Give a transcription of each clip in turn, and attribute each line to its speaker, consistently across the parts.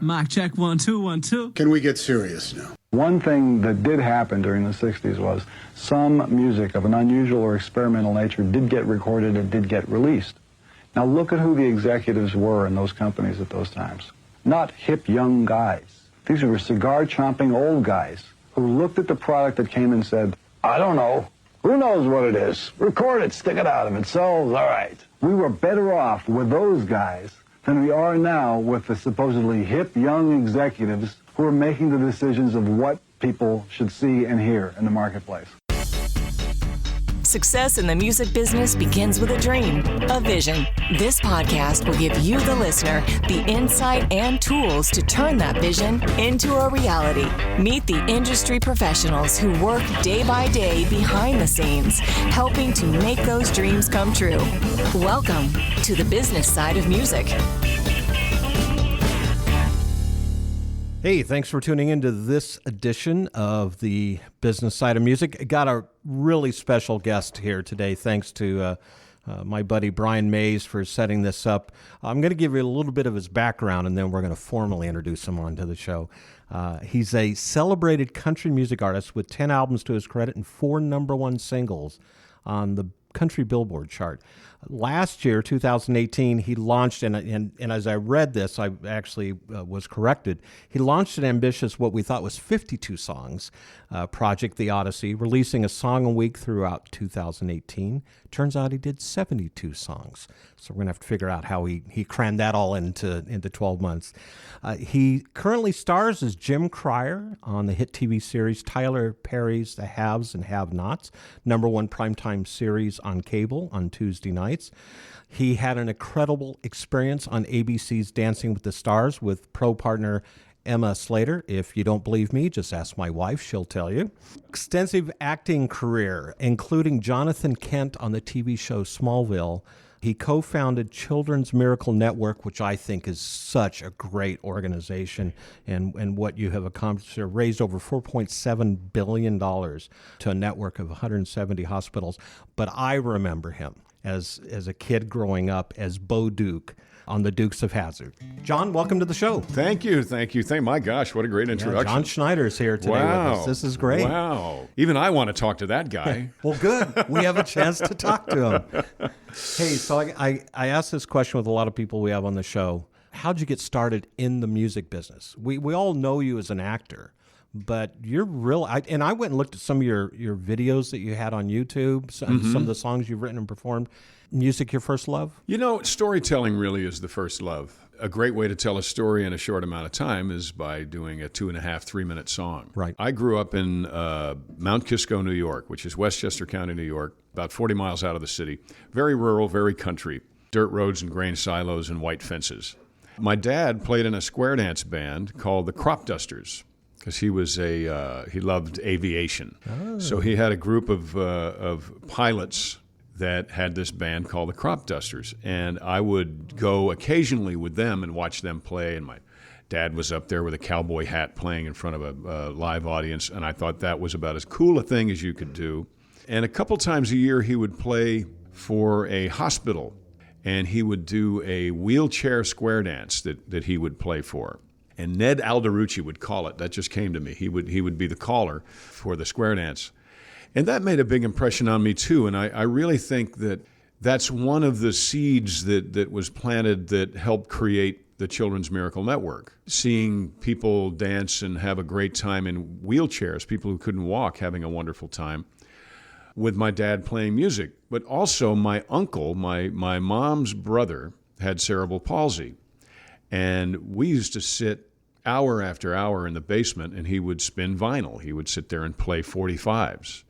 Speaker 1: Mic check, 1 2 1 2.
Speaker 2: Can we get serious now?
Speaker 3: One thing that did happen during the 60s was some music of an unusual or experimental nature did get recorded and did get released. Now look at who the executives were in those companies at those times. Not hip young guys. These were cigar-chomping old guys who looked at the product that came and said, I don't know. Who knows what it is? Record it, stick it out. If it sells, all right. We were better off with those guys than we are now with the supposedly hip young executives who are making the decisions of what people should see and hear in the marketplace.
Speaker 4: Success in the music business begins with a dream, a vision. This podcast will give you, the listener, the insight and tools to turn that vision into a reality. Meet the industry professionals who work day by day behind the scenes, helping to make those dreams come true. Welcome to the business side of music.
Speaker 5: Hey, thanks for tuning into this edition of the Business Side of Music. Got a really special guest here today, thanks to my buddy Brian Mays for setting this up. I'm going to give you a little bit of his background, and then we're going to formally introduce him onto the show. He's a celebrated country music artist with 10 albums to his credit and 4 #1 singles on the country Billboard chart. Last year, 2018, he launched, and as I read this, I actually was corrected. He launched an ambitious, what we thought was 52 songs project, the Odyssey, releasing a song a week throughout 2018. Turns out he did 72 songs. So we're going to have to figure out how he crammed that all into 12 months. He currently stars as Jim Cryer on the hit TV series Tyler Perry's The Haves and Have-Nots, #1 primetime series on cable on Tuesday nights. He had an incredible experience on ABC's Dancing with the Stars with pro partner Emma Slater. If you don't believe me, just ask my wife, she'll tell you. Extensive acting career, including Jonathan Kent on the TV show Smallville. He co-founded Children's Miracle Network, which I think is such a great organization, and what you have accomplished there, raised over $4.7 billion to a network of 170 hospitals. But I remember him as a kid growing up as Bo Duke on the Dukes of Hazzard. John, welcome to the show.
Speaker 6: Thank you. My gosh, what a great introduction.
Speaker 5: John Schneider is here today with us. This is great.
Speaker 6: Wow. Even I want to talk to that guy.
Speaker 5: Well, good. We have a chance to talk to him. Hey, so I asked this question with a lot of people we have on the show. How'd you get started in the music business? We all know you as an actor, but you're real. And I went and looked at some of your videos that you had on YouTube, some of the songs you've written and performed. Music your first love? You know,
Speaker 6: storytelling really is the first love. A great way to tell a story in a short amount of time is by doing a 2.5, 3-minute song.
Speaker 5: Right.
Speaker 6: I grew up in Mount Kisco, New York, which is Westchester County, New York, about 40 miles out of the city. Very rural, very country. Dirt roads and grain silos and white fences. My dad played in a square dance band called the Crop Dusters, because he was he loved aviation. Oh. So he had a group of pilots that had this band called the Crop Dusters, and I would go occasionally with them and watch them play, and my dad was up there with a cowboy hat playing in front of a live audience, and I thought that was about as cool a thing as you could do. And a couple times a year he would play for a hospital, and he would do a wheelchair square dance that he would play for. And Ned Alderucci would call it. That just came to me. He would be the caller for the square dance. And that made a big impression on me, too. And I really think that that's one of the seeds that was planted that helped create the Children's Miracle Network. Seeing people dance and have a great time in wheelchairs, people who couldn't walk having a wonderful time, with my dad playing music. But also my uncle, my mom's brother, had cerebral palsy. And we used to sit hour after hour in the basement, and he would spin vinyl. He would sit there and play 45s.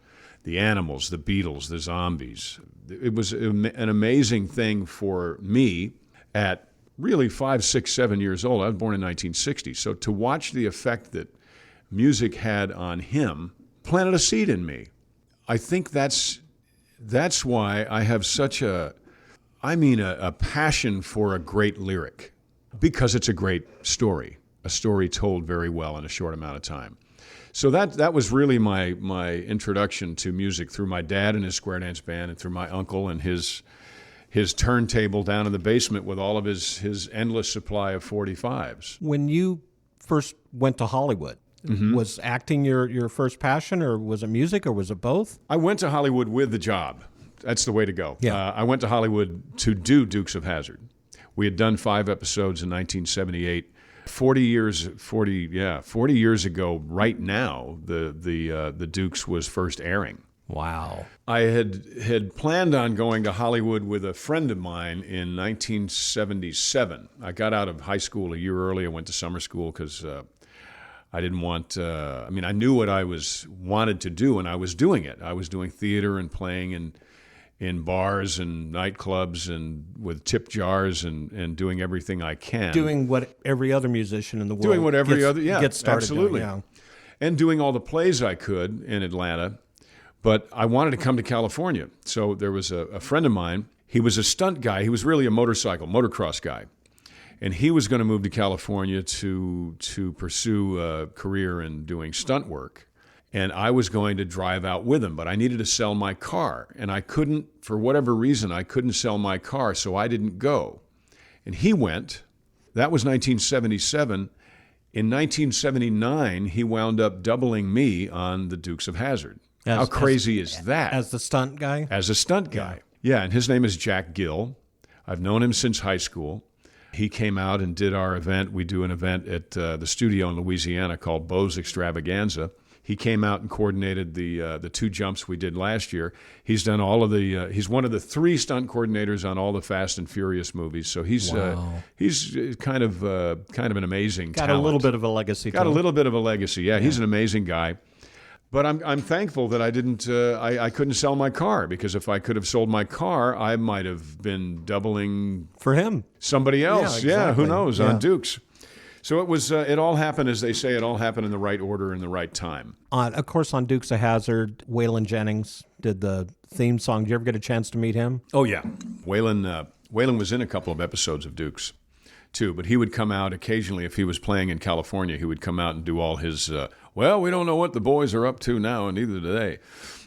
Speaker 6: The Animals, the Beatles, the Zombies. It was an amazing thing for me at really 5, 6, 7 years old. I was born in 1960. So to watch the effect that music had on him planted a seed in me. I think that's why I have such a passion for a great lyric, because it's a great story, a story told very well in a short amount of time. So that was really my introduction to music, through my dad and his square dance band, and through my uncle and his his turntable down in the basement with all of his endless supply of 45s.
Speaker 5: When you first went to Hollywood, was acting your first passion, or was it music, or was it both?
Speaker 6: I went to Hollywood with the job. That's the way to go.
Speaker 5: Yeah.
Speaker 6: I went to Hollywood to do Dukes of Hazzard. We had done 5 episodes in 1978. 40 years ago, right now, the Dukes was first airing.
Speaker 5: Wow.
Speaker 6: I had planned on going to Hollywood with a friend of mine in 1977. I got out of high school a year early. I went to summer school because I didn't want. I knew what I wanted to do, and I was doing it. I was doing theater and playing in bars and nightclubs and with tip jars and doing everything I can.
Speaker 5: Doing what every other musician in the world
Speaker 6: Doing what every other,
Speaker 5: gets started
Speaker 6: absolutely.
Speaker 5: doing, yeah.
Speaker 6: And doing all the plays I could in Atlanta. But I wanted to come to California. So there was a friend of mine. He was a stunt guy. He was really a motocross guy. And he was going to move to California to pursue a career in doing stunt work. And I was going to drive out with him, but I needed to sell my car. And I couldn't, for whatever reason, I couldn't sell my car, so I didn't go. And he went. That was 1977. In 1979, he wound up doubling me on the Dukes of Hazzard. How crazy is that?
Speaker 5: As the stunt guy?
Speaker 6: As a stunt guy. Yeah, and his name is Jack Gill. I've known him since high school. He came out and did our event. We do an event at the studio in Louisiana called Beau's Extravaganza. He came out and coordinated the 2 jumps we did last year. He's done all of the. He's one of the 3 stunt coordinators on all the Fast and Furious movies. So he's kind of an amazing
Speaker 5: Got
Speaker 6: talent.
Speaker 5: a little bit of a legacy.
Speaker 6: Got a little bit of a legacy. Yeah, he's an amazing guy. But I'm thankful that I didn't. I couldn't sell my car, because if I could have sold my car, I might have been doubling
Speaker 5: for him.
Speaker 6: Somebody else.
Speaker 5: Yeah, exactly.
Speaker 6: Who knows? On Dukes. So it was. It all happened, as they say. It all happened in the right order, in the right time.
Speaker 5: Of course, on Dukes of Hazzard, Waylon Jennings did the theme song. Did you ever get a chance to meet him?
Speaker 6: Oh yeah, Waylon was in a couple of episodes of Dukes, too. But he would come out occasionally if he was playing in California. He would come out and do all his. Well, we don't know what the boys are up to now, and neither do they.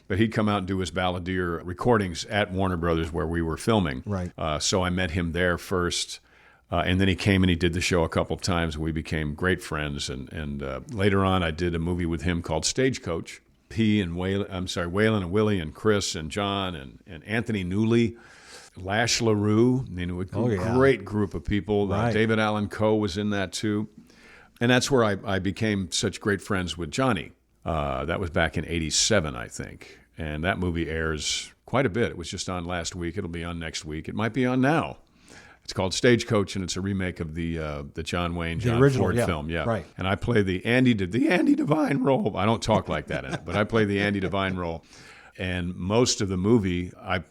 Speaker 6: But he'd come out and do his balladeer recordings at Warner Brothers, where we were filming.
Speaker 5: Right.
Speaker 6: So I met him there first. And then he came and he did the show a couple of times. We became great friends. And later on, I did a movie with him called Stagecoach. He and Waylon and Willie and Chris and John and Anthony Newley, Lash LaRue, great group of people.
Speaker 5: Right.
Speaker 6: David Allan Coe was in that too. And that's where I became such great friends with Johnny. That was back in 87, I think. And that movie airs quite a bit. It was just on last week. It'll be on next week. It might be on now. It's called Stagecoach, and it's a remake of the John Wayne, John
Speaker 5: original,
Speaker 6: Ford film. Yeah,
Speaker 5: right.
Speaker 6: And I play the Andy Devine role. I don't talk like that in it, but I play the Andy Devine role. And most of the movie, I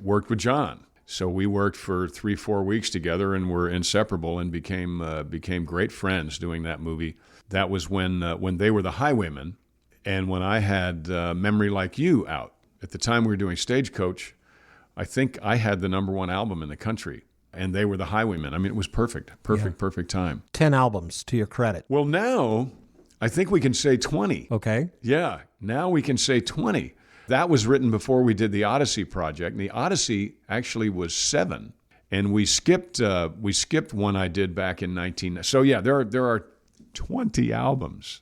Speaker 6: worked with John. So we worked for 3-4 weeks together, and were inseparable, and became great friends doing that movie. That was when they were the Highwaymen, and when I had Memory Like You out. At the time we were doing Stagecoach, I think I had the #1 album in the country. And they were the Highwaymen. I mean, it was perfect time.
Speaker 5: 10 albums to your credit.
Speaker 6: Well, now I think we can say 20.
Speaker 5: Okay.
Speaker 6: Yeah, now we can say 20. That was written before we did the Odyssey project. And the Odyssey actually was 7, and we skipped one I did back in 19. So yeah, there are 20 albums.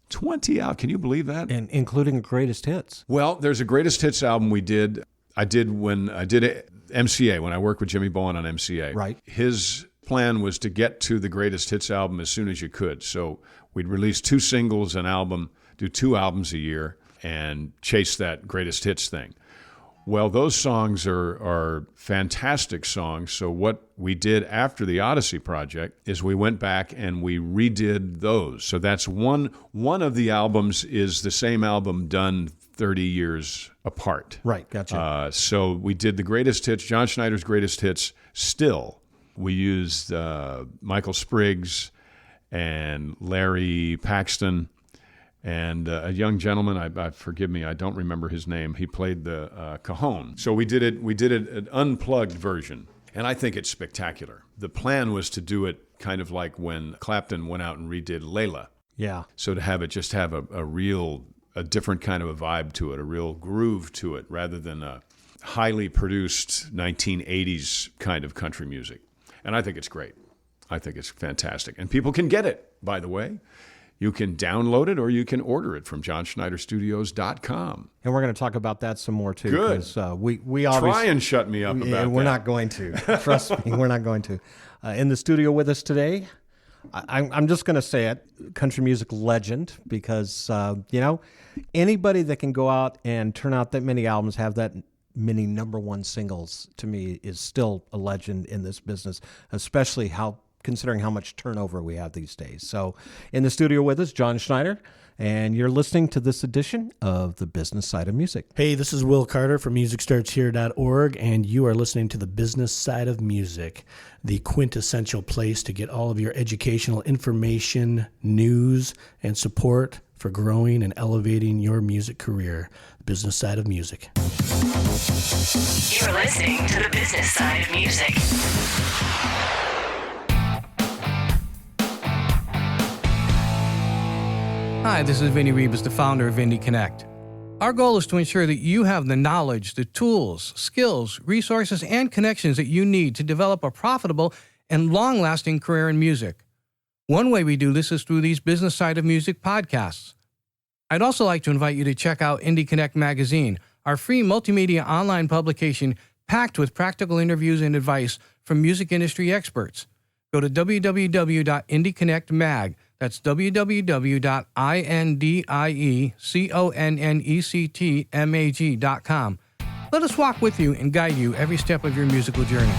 Speaker 6: 20 out. Can you believe that?
Speaker 5: And including greatest hits.
Speaker 6: Well, there's a greatest hits album we did. I did when I did MCA, when I worked with Jimmy Bowen on MCA.
Speaker 5: Right.
Speaker 6: His plan was to get to the greatest hits album as soon as you could. So we'd release 2 singles an album, do 2 albums a year, and chase that greatest hits thing. Well, those songs are fantastic songs. So what we did after the Odyssey project is we went back and we redid those. So that's one of the albums is the same album done 30 years apart.
Speaker 5: Right, gotcha.
Speaker 6: So we did the greatest hits, John Schneider's greatest hits still. We used Michael Spriggs and Larry Paxton and a young gentleman, forgive me, I don't remember his name. He played the cajon. So we did it an unplugged version, and I think it's spectacular. The plan was to do it kind of like when Clapton went out and redid Layla.
Speaker 5: Yeah. So
Speaker 6: to have it just have a different kind of a vibe to it, a real groove to it, rather than a highly produced 1980s kind of country music. And I think it's great. I think it's fantastic. And people can get it, by the way. You can download it or you can order it from johnschneiderstudios.com.
Speaker 5: And we're going to talk about that some more, too.
Speaker 6: Good.
Speaker 5: Because we obviously...
Speaker 6: Try and shut me up about that.
Speaker 5: We're not going to. Trust me, we're not going to. In the studio with us today, I'm just going to say it, country music legend, because, anybody that can go out and turn out that many albums, have that many number one singles, to me, is still a legend in this business, especially considering how much turnover we have these days. So in the studio with us, John Schneider, and you're listening to this edition of The Business Side of Music.
Speaker 2: Hey, this is Will Carter from MusicStartsHere.org, and you are listening to The Business Side of Music, the quintessential place to get all of your educational information, news, and support for growing and elevating your music career. The Business Side of Music.
Speaker 4: You're listening to The Business Side of Music.
Speaker 7: Hi, this is Vinny Rebus, the founder of Indie Connect. Our goal is to ensure that you have the knowledge, the tools, skills, resources, and connections that you need to develop a profitable and long-lasting career in music. One way we do this is through these Business Side of Music podcasts. I'd also like to invite you to check out Indie Connect magazine, our free multimedia online publication packed with practical interviews and advice from music industry experts. Go to www.indieconnectmag.com. That's www.indieconnectmag.com. Let us walk with you and guide you every step of your musical journey.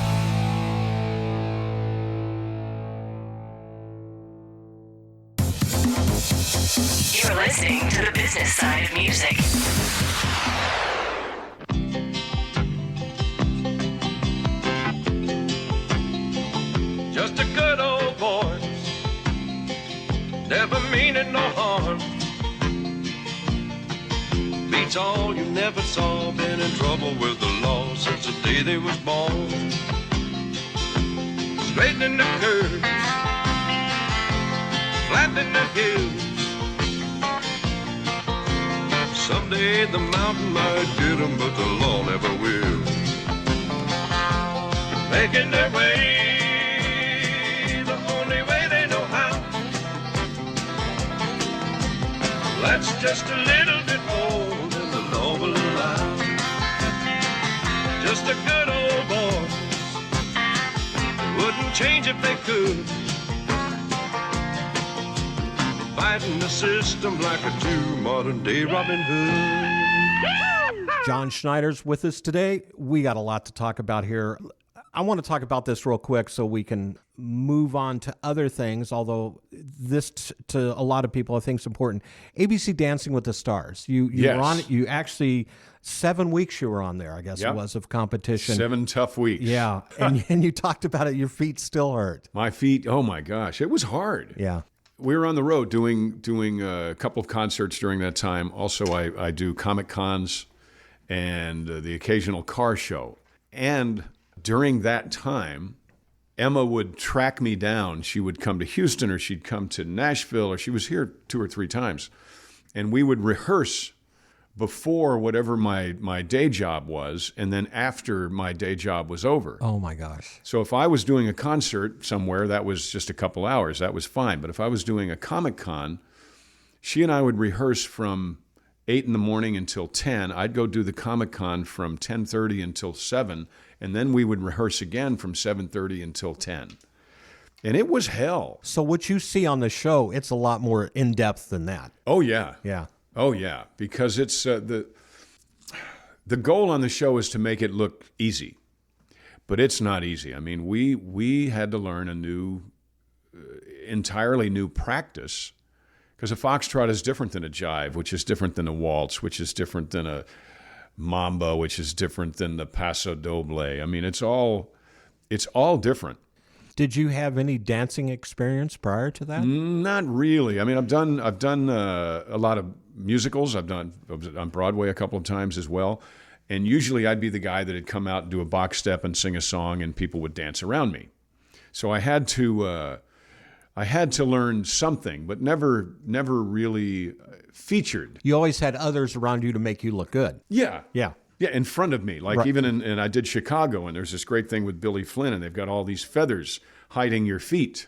Speaker 4: You're listening to The Business Side of Music.
Speaker 8: Just a good old voice, never meaning no harm. Beats all you never saw, been in trouble with the law since the day they was born. Straightening the curves, flattening the hills. Someday the mountain might get 'em, but the law never will. Making their way the only way they know how. That's just a little bit more than the law will allow. Just a good old boy, they wouldn't change if they could. Fighting the system like a true modern-day Robin Hood.
Speaker 5: John Schneider's with us today. We got a lot to talk about here. I want to talk about this real quick so we can move on to other things, although this, to a lot of people, I think is important. ABC Dancing with the Stars. You
Speaker 6: Yes.
Speaker 5: were on it. You actually, 7 weeks you were on there, I guess
Speaker 6: Yep.
Speaker 5: it was, of competition.
Speaker 6: 7 tough weeks.
Speaker 5: Yeah, and you talked about it. Your feet still hurt.
Speaker 6: My feet, oh my gosh, it was hard.
Speaker 5: Yeah.
Speaker 6: We were on the road doing a couple of concerts during that time. Also, I do Comic Cons and the occasional car show. And during that time, Emma would track me down. She would come to Houston, or she'd come to Nashville, or she was here 2 or 3 times. And we would rehearse before whatever my day job was, and then after my day job was over.
Speaker 5: Oh, my gosh.
Speaker 6: So if I was doing a concert somewhere, that was just a couple hours. That was fine. But if I was doing a Comic-Con, she and I would rehearse from 8 in the morning until 10. I'd go do the Comic-Con from 10:30 until 7, and then we would rehearse again from 7:30 until 10. And it was hell.
Speaker 5: So what you see on the show, it's a lot more in-depth than that.
Speaker 6: Oh, yeah.
Speaker 5: Yeah.
Speaker 6: Oh, yeah. Because it's the goal on the show is to make it look easy. But it's not easy. I mean, we had to learn a entirely new practice, because a foxtrot is different than a jive, which is different than a waltz, which is different than a mambo, which is different than the paso doble. I mean, it's all different.
Speaker 5: Did you have any dancing experience prior to that?
Speaker 6: Not really. I mean, I've done a lot of musicals. I was on Broadway a couple of times as well. And usually I'd be the guy that had come out and do a box step and sing a song, and people would dance around me. So I had to learn something, but never really featured.
Speaker 5: You always had others around you to make you look good.
Speaker 6: Yeah.
Speaker 5: Yeah.
Speaker 6: Yeah, in front of me. Like
Speaker 5: Right.
Speaker 6: even and I did Chicago, and there's this great thing with Billy Flynn, and they've got all these feathers hiding your feet.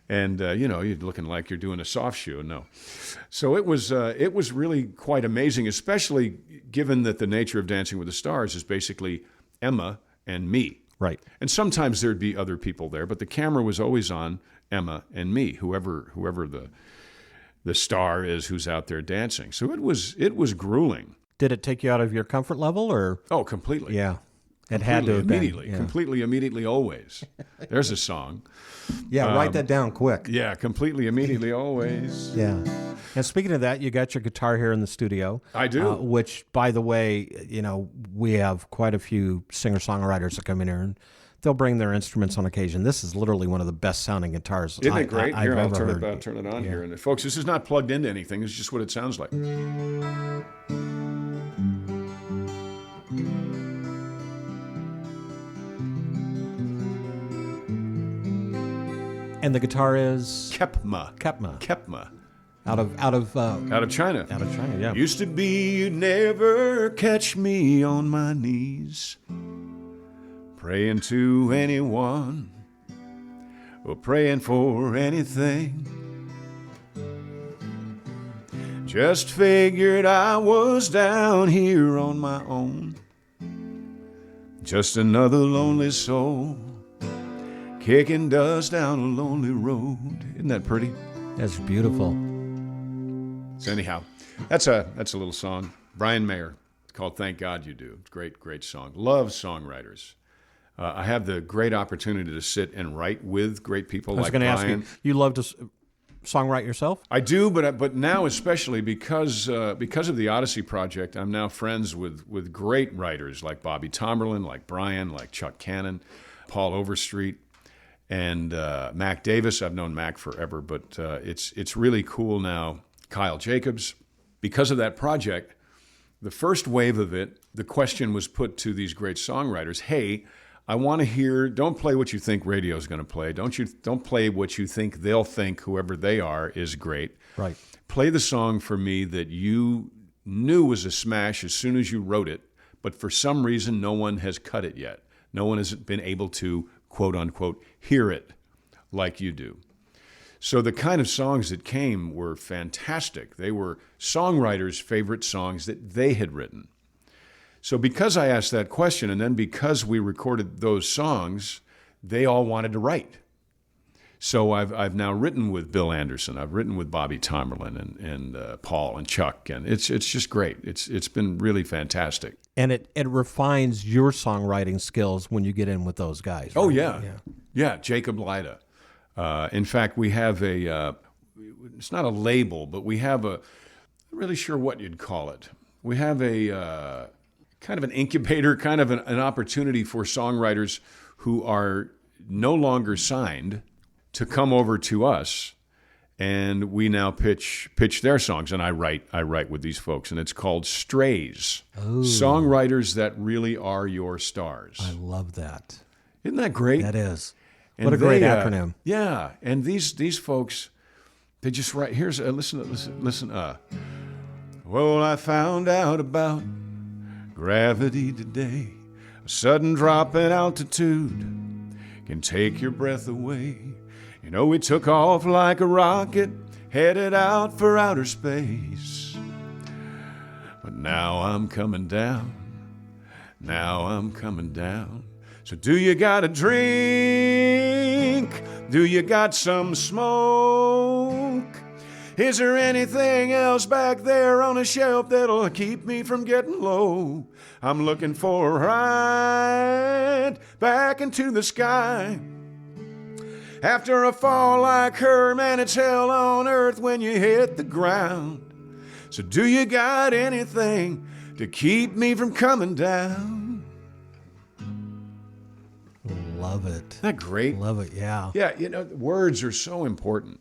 Speaker 6: And, you're looking like you're doing a soft shoe. No. So it was really quite amazing, especially given that the nature of Dancing with the Stars is basically Emma and me.
Speaker 5: Right.
Speaker 6: And sometimes there'd be other people there, but the camera was always on Emma and me, whoever the star is who's out there dancing. So it was grueling.
Speaker 5: Did it take you out of your comfort level, or?
Speaker 6: Oh, completely.
Speaker 5: Yeah. It had to have been.
Speaker 6: Immediately.
Speaker 5: Yeah.
Speaker 6: Completely, immediately, always. There's a song.
Speaker 5: Yeah, write that down quick.
Speaker 6: Yeah, completely, immediately, always.
Speaker 5: Yeah. And speaking of that, you got your guitar here in the studio.
Speaker 6: I do.
Speaker 5: Which, by the way, we have quite a few singer-songwriters that come in here, and they'll bring their instruments on occasion. This is literally one of the best-sounding guitars
Speaker 6: Isn't it great?
Speaker 5: I've
Speaker 6: Here, I'll
Speaker 5: ever heard.
Speaker 6: turn it on here. And folks, this is not plugged into anything. It's just what it sounds like.
Speaker 5: And the guitar is
Speaker 6: Kepma.
Speaker 5: out of
Speaker 6: Out of China.
Speaker 5: Out of China, yeah.
Speaker 6: Used to be you'd never catch me on my knees, praying to anyone or praying for anything. Just figured I was down here on my own, just another lonely soul kicking dust down a lonely road. Isn't that pretty?
Speaker 5: That's beautiful.
Speaker 6: So anyhow, that's a little song. Brian Mayer, called "Thank God You Do." Great song. Love songwriters. I have the great opportunity to sit and write with great people
Speaker 5: I was
Speaker 6: like
Speaker 5: going to
Speaker 6: Brian.
Speaker 5: ask you love to songwrite yourself?
Speaker 6: I do, but now especially because of the Odyssey project, I'm now friends with great writers like Bobby Tomerlin, like Brian, like Chuck Cannon, Paul Overstreet, and Mac Davis. I've known Mac forever, but it's really cool now. Kyle Jacobs. Because of that project, the first wave of it, the question was put to these great songwriters, hey, I want to hear, don't play what you think radio's going to play. Don't play what you think they'll think whoever they are is great.
Speaker 5: Right.
Speaker 6: Play the song for me that you knew was a smash as soon as you wrote it, but for some reason no one has cut it yet. No one has been able to, quote unquote, hear it like you do. So the kind of songs that came were fantastic. They were songwriters' favorite songs that they had written. So because I asked that question, and then because we recorded those songs, they all wanted to write. So I've now written with Bill Anderson. I've written with Bobby Tomerlin and Paul and Chuck, and it's just great. It's been really fantastic.
Speaker 5: And it refines your songwriting skills when you get in with those guys. Right?
Speaker 6: Oh yeah, Jacob Lyda. In fact, we have it's not a label, but we have I'm not really sure what you'd call it. We have a kind of an incubator, kind of an opportunity for songwriters who are no longer signed to come over to us, and we now pitch their songs, and I write with these folks, and it's called Strays.
Speaker 5: Ooh.
Speaker 6: Songwriters that really are your stars.
Speaker 5: I love that.
Speaker 6: Isn't that great?
Speaker 5: That is.
Speaker 6: And
Speaker 5: what a great acronym.
Speaker 6: Yeah, and these folks, they just write. Here's listen. Well, I found out about gravity today. A sudden drop in altitude can take your breath away. You know, we took off like a rocket, headed out for outer space. But now I'm coming down. Now I'm coming down. So do you got a drink? Do you got some smoke? Is there anything else back there on a shelf that'll keep me from getting low? I'm looking for a ride back into the sky. After a fall like her, man, it's hell on earth when you hit the ground. So do you got anything to keep me from coming down?
Speaker 5: Love it.
Speaker 6: Isn't that great?
Speaker 5: Love it, yeah.
Speaker 6: Yeah, words are so important.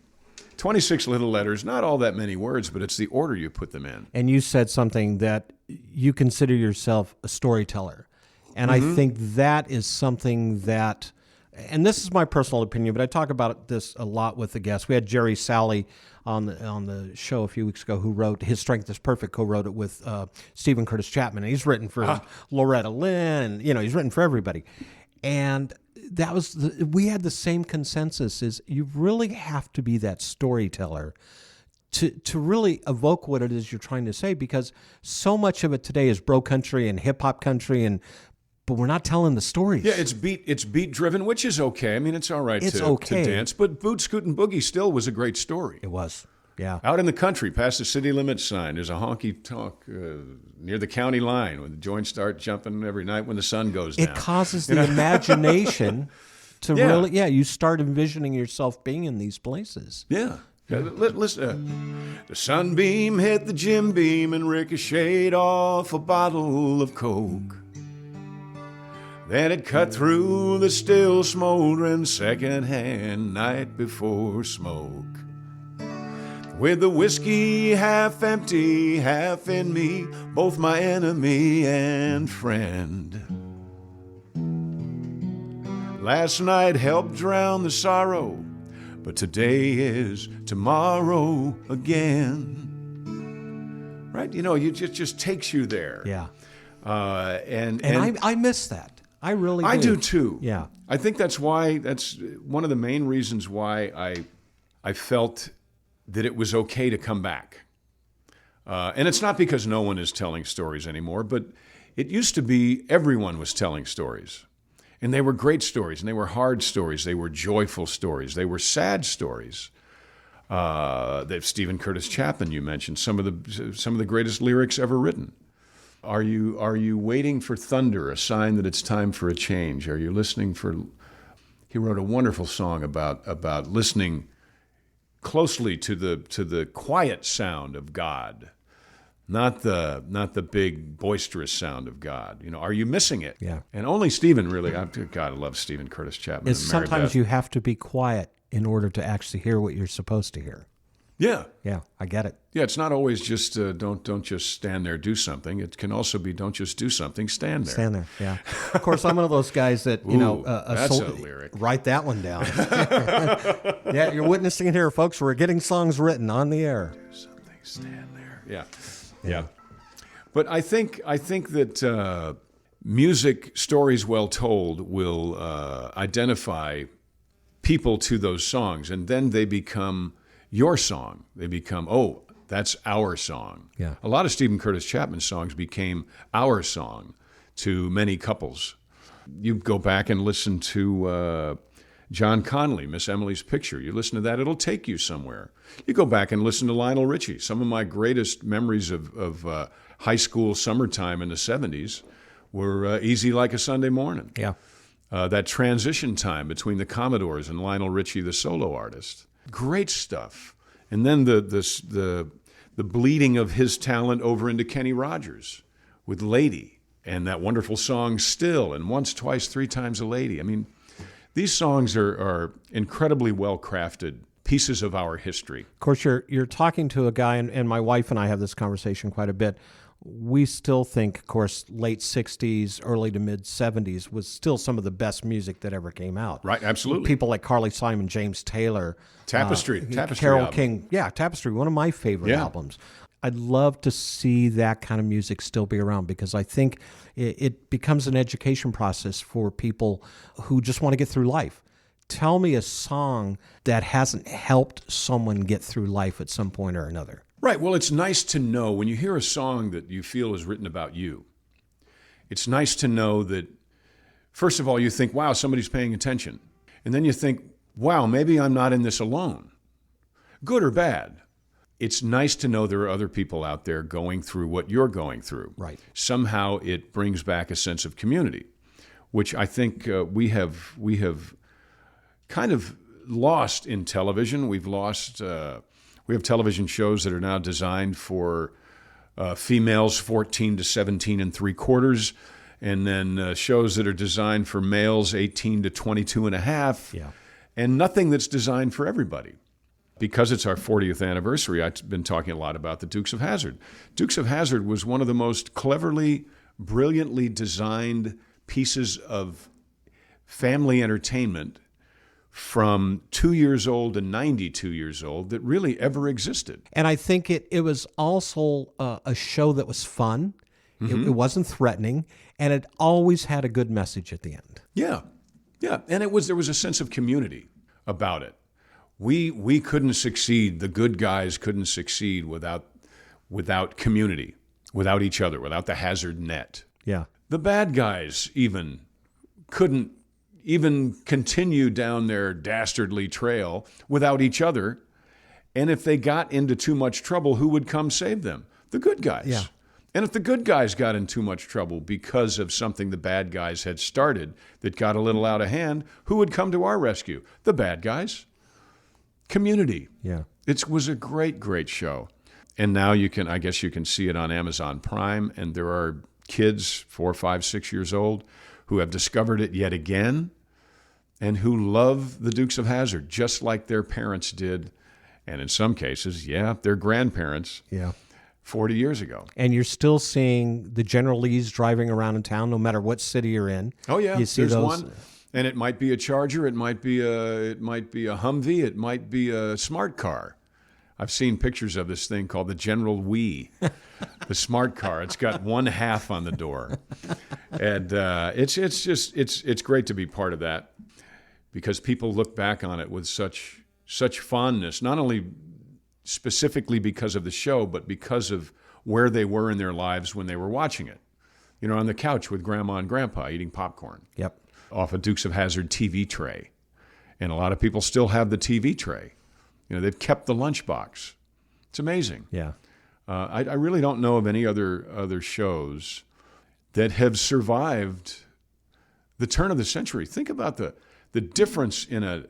Speaker 6: 26 little letters, not all that many words, but it's the order you put them in.
Speaker 5: And you said something that you consider yourself a storyteller. And I think that is something that, and this is my personal opinion, but I talk about this a lot with the guests. We had Jerry Salley on the show a few weeks ago who wrote His Strength is Perfect, co-wrote it with Stephen Curtis Chapman. And he's written for Loretta Lynn, and he's written for everybody. And that was we had the same consensus: is you really have to be that storyteller to really evoke what it is you're trying to say, because so much of it today is bro country and hip hop country, but we're not telling the stories.
Speaker 6: Yeah, it's beat driven, which is okay. I mean, it's all right to dance, but Boot Scoot and Boogie still was a great story.
Speaker 5: It was. Yeah.
Speaker 6: Out in the country, past the city limits sign, there's a honky tonk near the county line when the joints start jumping every night when the sun goes down.
Speaker 5: It causes the imagination to really, you start envisioning yourself being in these places.
Speaker 6: Yeah. Listen, the sunbeam hit the gym beam and ricocheted off a bottle of Coke. Then it cut through the still smoldering secondhand night before smoke. With the whiskey half empty, half in me, both my enemy and friend. Last night helped drown the sorrow, but today is tomorrow again. Right? It just takes you there.
Speaker 5: Yeah.
Speaker 6: And
Speaker 5: I miss that. I really do.
Speaker 6: I do too.
Speaker 5: Yeah.
Speaker 6: I think that's one of the main reasons why I felt that it was okay to come back. And it's not because no one is telling stories anymore, but it used to be everyone was telling stories. And they were great stories, and they were hard stories. They were joyful stories. They were sad stories. That Stephen Curtis Chapman, you mentioned, some of the greatest lyrics ever written. Are you waiting for thunder, a sign that it's time for a change? Are you listening for? He wrote a wonderful song about listening closely to the quiet sound of God, not the big boisterous sound of God. Are you missing it?
Speaker 5: Yeah.
Speaker 6: And only Stephen really. God, I love Stephen Curtis Chapman.
Speaker 5: Sometimes you have to be quiet in order to actually hear what you're supposed to hear.
Speaker 6: Yeah.
Speaker 5: Yeah, I get it.
Speaker 6: Yeah, it's not always just don't just stand there, do something. It can also be don't just do something, stand there.
Speaker 5: Stand there, yeah. Of course, I'm one of those guys that,
Speaker 6: that's a lyric.
Speaker 5: Write that one down. Yeah, you're witnessing it here, folks. We're getting songs written on the air.
Speaker 6: Do something, stand there. Yeah. But I think that music, stories well told, will identify people to those songs, and then they become your song. They become, that's our song.
Speaker 5: Yeah.
Speaker 6: A lot of Stephen Curtis Chapman songs became our song to many couples. You go back and listen to John Connolly, Miss Emily's Picture. You listen to that, it'll take you somewhere. You go back and listen to Lionel Richie. Some of my greatest memories of high school summertime in the 70s were Easy Like a Sunday Morning.
Speaker 5: Yeah.
Speaker 6: That transition time between the Commodores and Lionel Richie, the solo artist. Great stuff. And then the bleeding of his talent over into Kenny Rogers with Lady and that wonderful song Still and Once, Twice, Three Times a Lady. I mean, these songs are incredibly well-crafted pieces of our history.
Speaker 5: Of course, you're talking to a guy, and my wife and I have this conversation quite a bit. We still think, of course, late 60s, early to mid 70s was still some of the best music that ever came out.
Speaker 6: Right, absolutely.
Speaker 5: People like Carly Simon, James Taylor.
Speaker 6: Tapestry
Speaker 5: Carole
Speaker 6: album.
Speaker 5: King. Yeah, Tapestry, one of my favorite albums. I'd love to see that kind of music still be around, because I think it becomes an education process for people who just want to get through life. Tell me a song that hasn't helped someone get through life at some point or another.
Speaker 6: Right. Well, it's nice to know when you hear a song that you feel is written about you. It's nice to know that, first of all, you think, wow, somebody's paying attention. And then you think, wow, maybe I'm not in this alone. Good or bad. It's nice to know there are other people out there going through what you're going through.
Speaker 5: Right. Somehow
Speaker 6: it brings back a sense of community, which I think we have kind of lost in television. We've lost. We have television shows that are now designed for females 14 to 17 3/4, and then shows that are designed for males 18 to 22 1/2, and nothing that's designed for everybody. Because it's our 40th anniversary, I've been talking a lot about the Dukes of Hazzard. Dukes of Hazzard was one of the most cleverly, brilliantly designed pieces of family entertainment from 2 years old to 92 years old that really ever existed.
Speaker 5: And I think it was also a show that was fun. It wasn't threatening, and it always had a good message at the end.
Speaker 6: Yeah. And there was a sense of community about it. We couldn't succeed. The good guys couldn't succeed without community, without each other, without the Hazzard net.
Speaker 5: Yeah.
Speaker 6: The bad guys even couldn't even continue down their dastardly trail without each other. And if they got into too much trouble, who would come save them? The good guys.
Speaker 5: Yeah.
Speaker 6: And if the good guys got in too much trouble because of something the bad guys had started that got a little out of hand, who would come to our rescue? The bad guys. Community.
Speaker 5: Yeah.
Speaker 6: It was a great, great show. And now I guess you can see it on Amazon Prime, and there are kids 4, 5, 6 years old who have discovered it yet again and who love the Dukes of Hazzard just like their parents did, and in some cases, their grandparents 40 years ago.
Speaker 5: And you're still seeing the General Lees driving around in town, no matter what city you're in.
Speaker 6: Oh yeah,
Speaker 5: you see
Speaker 6: there's
Speaker 5: those.
Speaker 6: one, and it might be a Charger, it might be a Humvee, it might be a smart car. I've seen pictures of this thing called the General Wee, the smart car. It's got one half on the door, and it's great to be part of that because people look back on it with such fondness, not only specifically because of the show, but because of where they were in their lives when they were watching it. You know, on the couch with Grandma and Grandpa eating popcorn.
Speaker 5: Yep.
Speaker 6: Off a Dukes of Hazzard TV tray. And a lot of people still have the TV tray. You know, they've kept the lunchbox. It's amazing.
Speaker 5: Yeah.
Speaker 6: I really don't know of any other shows that have survived the turn of the century. Think about the difference in a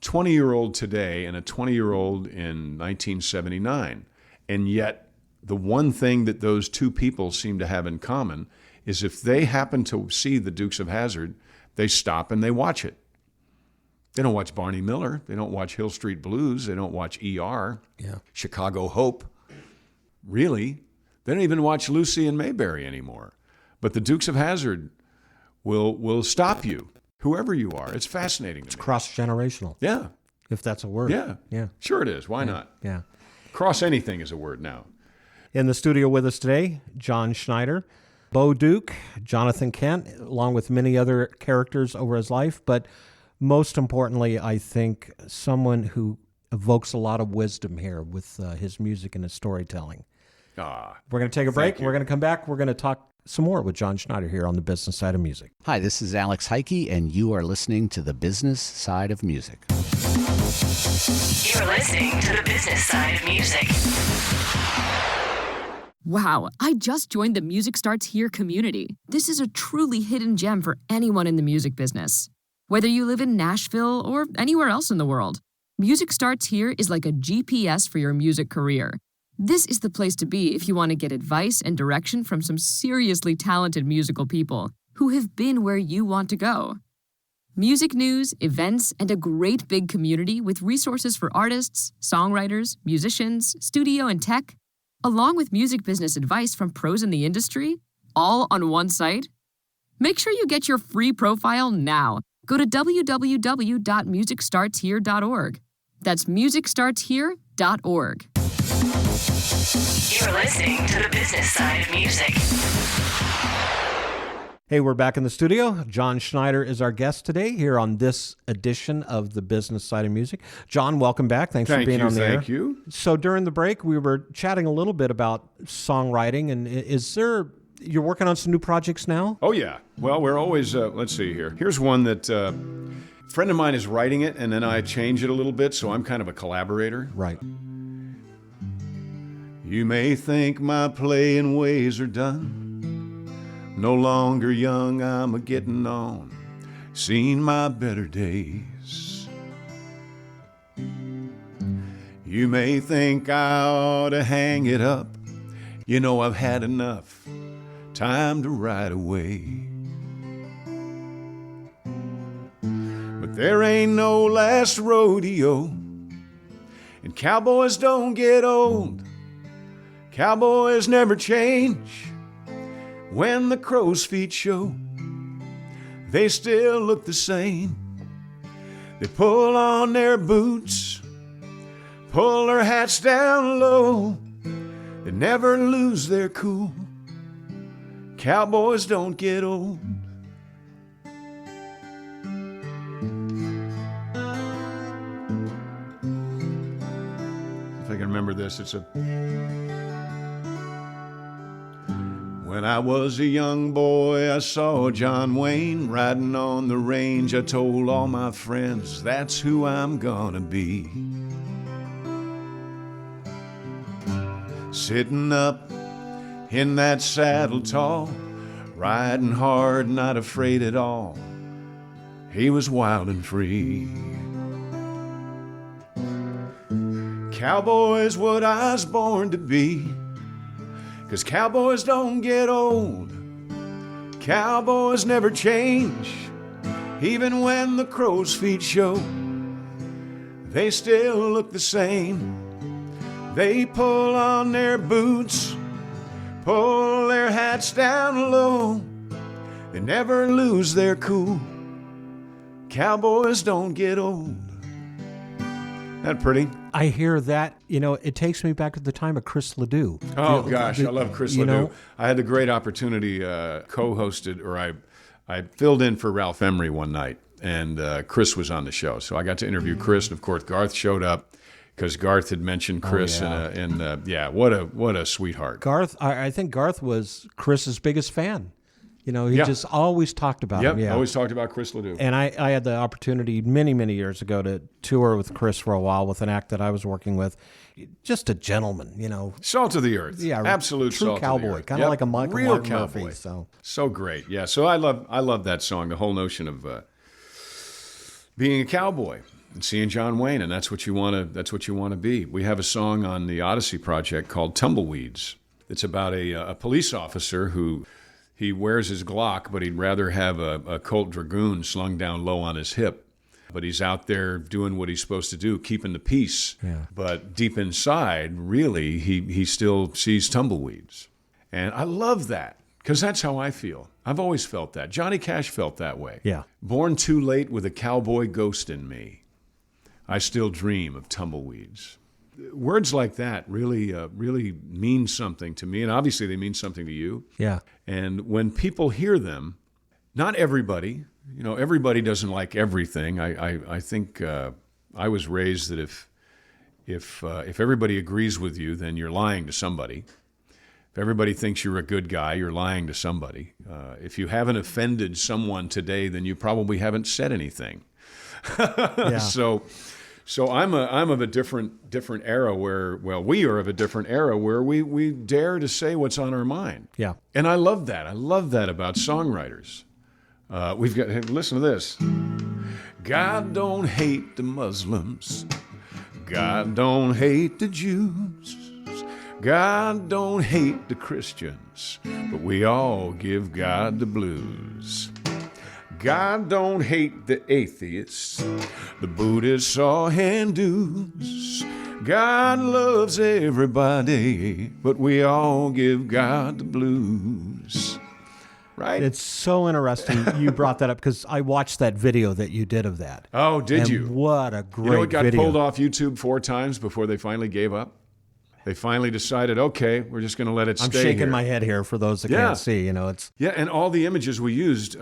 Speaker 6: 20-year-old today and a 20-year-old in 1979. And yet, the one thing that those two people seem to have in common is if they happen to see the Dukes of Hazzard, they stop and they watch it. They don't watch Barney Miller. They don't watch Hill Street Blues. They don't watch ER, Chicago Hope. Really, they don't even watch Lucy and Mayberry anymore. But the Dukes of Hazzard will stop you, whoever you are. It's fascinating to me.
Speaker 5: It's cross-generational.
Speaker 6: Yeah.
Speaker 5: If that's a word.
Speaker 6: Yeah. Sure it is. Why not?
Speaker 5: Yeah.
Speaker 6: Cross anything is a word now.
Speaker 5: In the studio with us today, John Schneider, Bo Duke, Jonathan Kent, along with many other characters over his life. But most importantly, I think someone who evokes a lot of wisdom here with his music and his storytelling. We're going to take a break. We're going to come back. We're going to talk some more with John Schneider here on the Business Side of Music.
Speaker 9: Hi, this is Alex Heike, and you are listening to the Business Side of Music.
Speaker 4: You're listening to the Business Side of Music.
Speaker 10: Wow, I just joined the Music Starts Here community. This is a truly hidden gem for anyone in the music business. Whether you live in Nashville or anywhere else in the world, Music Starts Here is like a GPS for your music career. This is the place to be if you want to get advice and direction from some seriously talented musical people who have been where you want to go. Music news, events, and a great big community with resources for artists, songwriters, musicians, studio and tech, along with music business advice from pros in the industry, all on one site. Make sure you get your free profile now. Go to www.musicstartshere.org. That's musicstartshere.org.
Speaker 4: You're listening to the Business Side of Music.
Speaker 5: Hey, we're back in the studio. John Schneider is our guest today here on this edition of the Business Side of Music. John, welcome back. Thanks for being on the air.
Speaker 6: Thank you.
Speaker 5: So during the break, we were chatting a little bit about songwriting, and you're working on some new projects now?
Speaker 6: Oh, yeah. Well, we're always, let's see here. Here's one that a friend of mine is writing it, and then I change it a little bit, so I'm kind of a collaborator.
Speaker 5: Right.
Speaker 6: You may think my playing ways are done. No longer young, I'm a-getting on. Seen my better days. You may think I ought to hang it up. You know I've had enough time to ride away. But there ain't no last rodeo, and cowboys don't get old. Cowboys never change. When the crow's feet show, they still look the same. They pull on their boots, pull their hats down low. They never lose their cool. Cowboys don't get old. If I can remember this, it's a... When I was a young boy, I saw John Wayne riding on the range. I told all my friends, that's who I'm gonna be. Sitting up in that saddle tall, riding hard, not afraid at all. He was wild and free. Cowboy's what I was born to be, 'cause cowboys don't get old. Cowboys never change, even when the crow's feet show. They still look the same. They pull on their boots, pull their hats down low. They never lose their cool. Cowboys don't get old. That pretty?
Speaker 5: I hear that, it takes me back to the time of Chris Ledoux.
Speaker 6: Oh, gosh, I love Chris Ledoux.
Speaker 5: know?
Speaker 6: I had the great opportunity, co-hosted, or I filled in for Ralph Emery one night, and Chris was on the show. So I got to interview Chris, and of course, Garth showed up because Garth had mentioned Chris, what a sweetheart.
Speaker 5: Garth, I think Garth was Chris's biggest fan. He just always talked about him. Yeah,
Speaker 6: always talked about Chris Ledoux.
Speaker 5: And I had the opportunity many, many years ago to tour with Chris for a while with an act that I was working with. Just a gentleman,
Speaker 6: Salt of the earth.
Speaker 5: Yeah,
Speaker 6: absolute
Speaker 5: true
Speaker 6: salt
Speaker 5: cowboy,
Speaker 6: of the earth.
Speaker 5: kind of like a Michael
Speaker 6: Real
Speaker 5: Martin
Speaker 6: cowboy.
Speaker 5: Murphy.
Speaker 6: So great. Yeah, so I love that song, the whole notion of being a cowboy and seeing John Wayne, and that's what you want to be. We have a song on the Odyssey project called Tumbleweeds. It's about a police officer who he wears his Glock, but he'd rather have a Colt Dragoon slung down low on his hip. But he's out there doing what he's supposed to do, keeping the peace.
Speaker 5: Yeah.
Speaker 6: But deep inside, really, he still sees tumbleweeds. And I love that, because that's how I feel. I've always felt that. Johnny Cash felt that way.
Speaker 5: Yeah.
Speaker 6: Born too late with a cowboy ghost in me, I still dream of tumbleweeds. Words like that really mean something to me, and obviously they mean something to you.
Speaker 5: Yeah.
Speaker 6: And when people hear them, not everybody, everybody doesn't like everything. I think I was raised that if everybody agrees with you, then you're lying to somebody. If everybody thinks you're a good guy, you're lying to somebody. If you haven't offended someone today, then you probably haven't said anything.
Speaker 5: Yeah.
Speaker 6: So I'm of a different era we are of a different era where we dare to say what's on our mind.
Speaker 5: Yeah.
Speaker 6: And I love that. I love that about songwriters. We've got, hey, listen to this. God don't hate the Muslims. God don't hate the Jews. God don't hate the Christians. But we all give God the blues. God don't hate the atheists, the Buddhists or Hindus. God loves everybody, but we all give God the blues. Right?
Speaker 5: It's so interesting you brought that up, because I watched that video that you did of that.
Speaker 6: Oh, did
Speaker 5: and
Speaker 6: you?
Speaker 5: What a great
Speaker 6: It got
Speaker 5: video.
Speaker 6: pulled off YouTube 4 times before they finally gave up. They finally decided, okay, we're just going to let it stay
Speaker 5: I'm shaking
Speaker 6: here.
Speaker 5: my head here for those that can't see. It's
Speaker 6: and all the images we used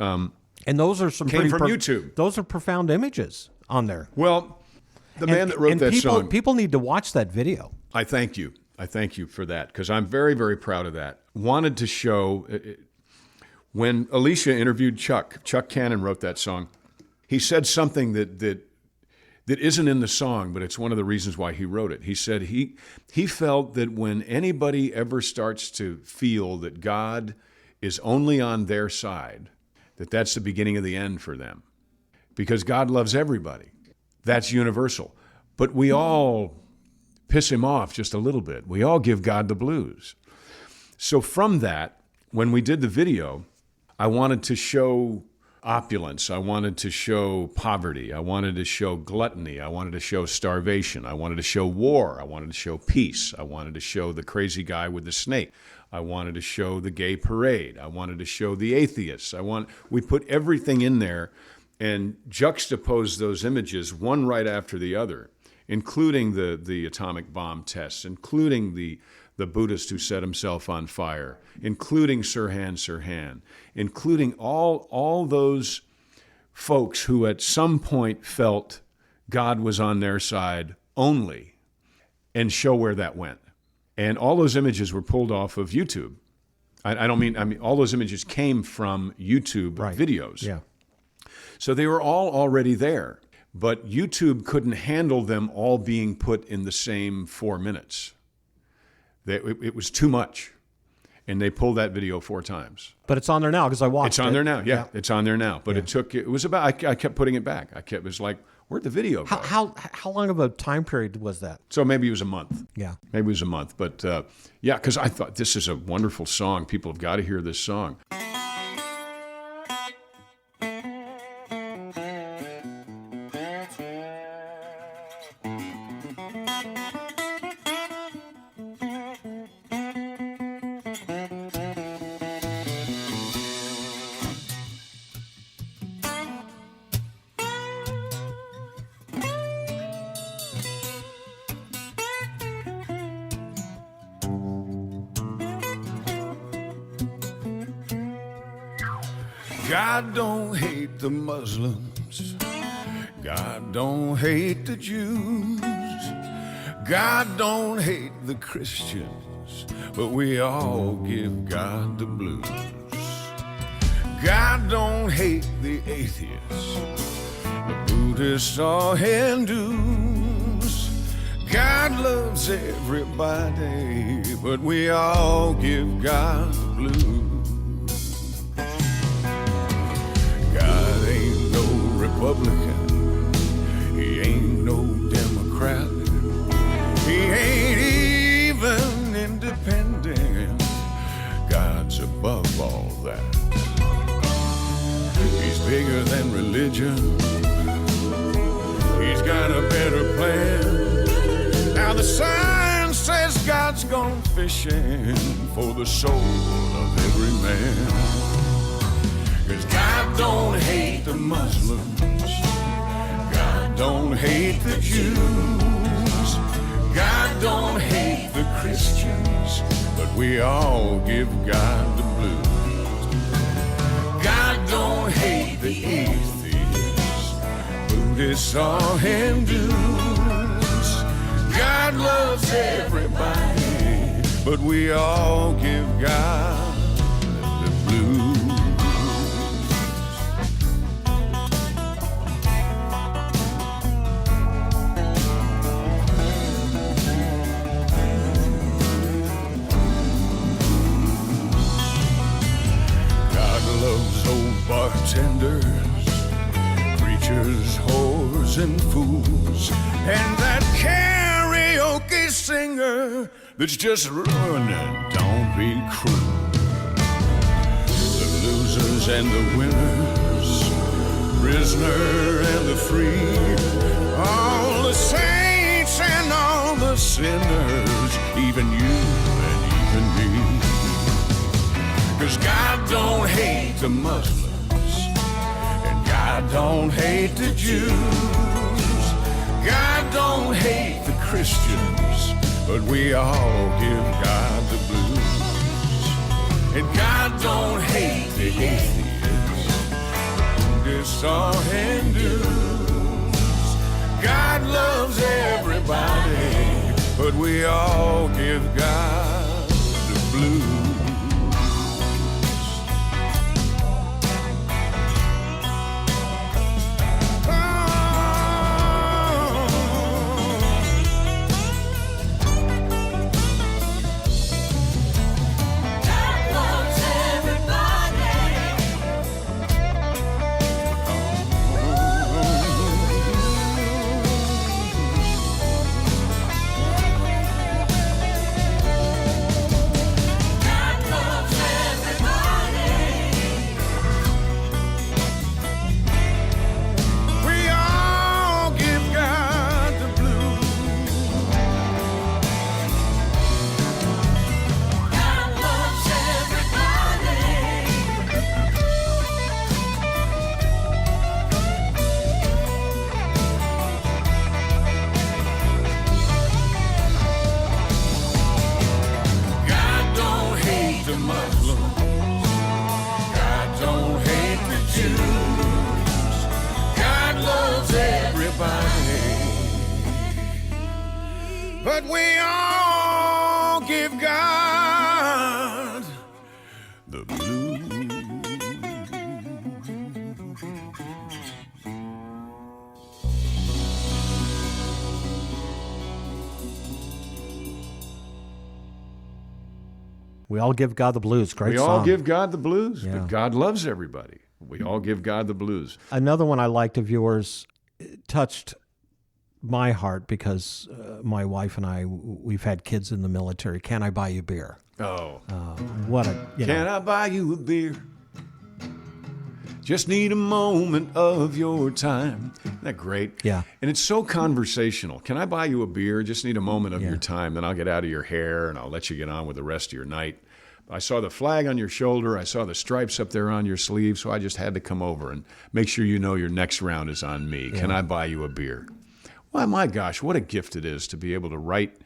Speaker 5: and those are some
Speaker 6: came
Speaker 5: pretty
Speaker 6: from YouTube.
Speaker 5: Those are profound images on there.
Speaker 6: Well, the man that wrote that song.
Speaker 5: People need to watch that video.
Speaker 6: I thank you. I thank you for that, because I'm very, very proud of that. Wanted to show, when Alicia interviewed Chuck Cannon wrote that song, he said something that isn't in the song, but it's one of the reasons why he wrote it. He said he felt that when anybody ever starts to feel that God is only on their side, that's the beginning of the end for them, because God loves everybody. That's universal. But we all piss him off just a little bit. We all give God the blues. So from that, when we did the video, I wanted to show opulence. I wanted to show poverty. I wanted to show gluttony. I wanted to show starvation. I wanted to show war. I wanted to show peace. I wanted to show the crazy guy with the snake. I wanted to show the gay parade. I wanted to show the atheists. We put everything in there, and juxtaposed those images one right after the other, including the atomic bomb tests, including the Buddhist who set himself on fire, including Sirhan, including all those folks who at some point felt God was on their side only, and show where that went. And all those images were pulled off of YouTube. I mean, all those images came from YouTube videos.
Speaker 5: Yeah.
Speaker 6: So they were all already there, but YouTube couldn't handle them all being put in the same 4 minutes. It was too much, and they pulled that video 4 times.
Speaker 5: But it's on there now because I watched it.
Speaker 6: It's on there now, yeah. It's on there now. But it was about, I kept putting it back. It was like, where'd the video go?
Speaker 5: How long of a time period was that?
Speaker 6: So maybe it was a month.
Speaker 5: Yeah.
Speaker 6: Maybe it was a month. But yeah, because I thought this is a wonderful song. People have got to hear this song.
Speaker 8: God don't hate the Muslims. God don't hate the Jews. God don't hate the Christians, but we all give God the blues. God don't hate the atheists, the Buddhists or Hindus. God loves everybody, but we all give God the blues. God ain't no Republican, he ain't no Democrat, he ain't even independent. God's above all that. He's bigger than religion, he's got a better plan. Now the sign says God's gone fishing for the soul of every man. 'Cause God don't hate the Muslims, God don't hate the Jews, God don't hate the Christians, but we all give God the blues. God don't hate the atheists, Buddhists or Hindus. God loves everybody, but we all give God the blues. Bartenders, preachers, whores, and fools, and that karaoke singer that's just ruining. Don't be cruel. The losers and the winners, prisoner and the free, all the saints and all the sinners, even you and even me. 'Cause God don't hate the Muslims, God don't hate the Jews, God don't hate the Christians, but we all give God the blues. And God don't hate the atheists, Buddhists or Hindus. God loves everybody, but we all give God the blues. We all give God the blues.
Speaker 5: We all give God the blues. Great
Speaker 6: We
Speaker 5: song.
Speaker 6: all give God the blues,
Speaker 5: Yeah.
Speaker 6: but God loves everybody. We all give God the blues.
Speaker 5: Another one I liked of yours touched my heart because my wife and I, we've had kids in the military. Can I buy you beer?
Speaker 6: Oh.
Speaker 5: What a,
Speaker 6: Can I buy you a beer? Just need a moment of your time. Isn't that great?
Speaker 5: Yeah.
Speaker 6: And it's so conversational. Can I buy you a beer? Just need a moment of your time. Then I'll get out of your hair and I'll let you get on with the rest of your night. I saw the flag on your shoulder. I saw the stripes up there on your sleeve. So I just had to come over and make sure you know your next round is on me. Can I buy you a beer? Why, my gosh, what a gift it is to be able to write